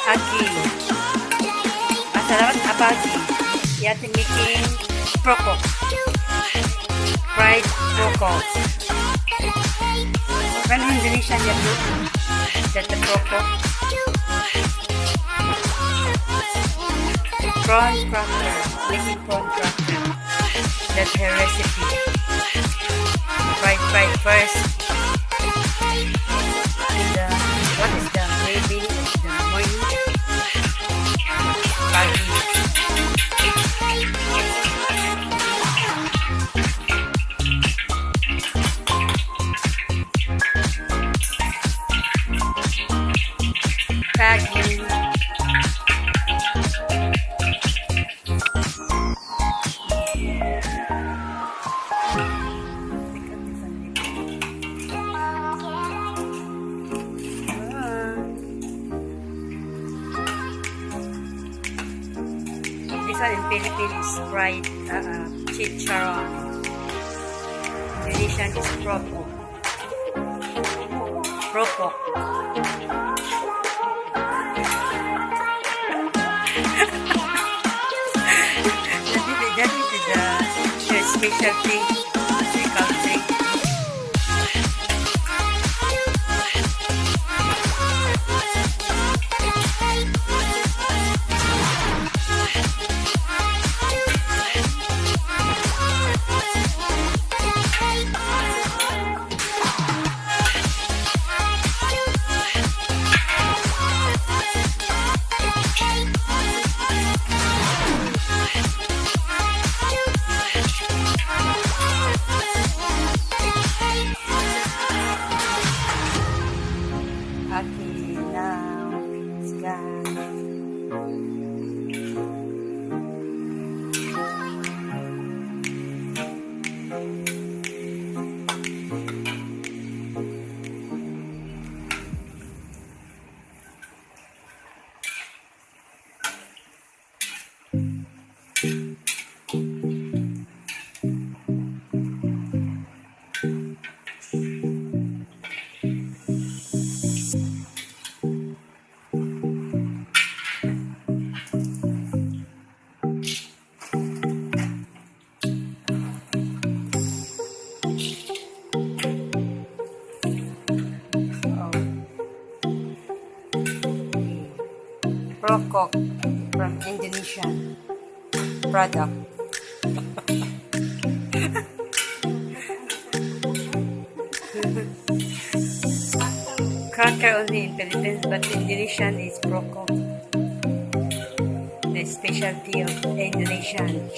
Aki. Salamat abagi. Yatin making krupuk. Fried krupuk. When Indonesian you do that the krupuk. Prawn cracker. Making prawn cracker. That's her recipe. Fried first. And what is the gravy of the morning? Pagi. Pagi. This one in Philippines is fried chicharron. Indonesian is krupuk. Krupuk. that is the specialty of the country. Okay, now it's gone. Krupuk from Indonesian product. Cracker only in Philippines, but Indonesian is krupuk. The specialty of Indonesian.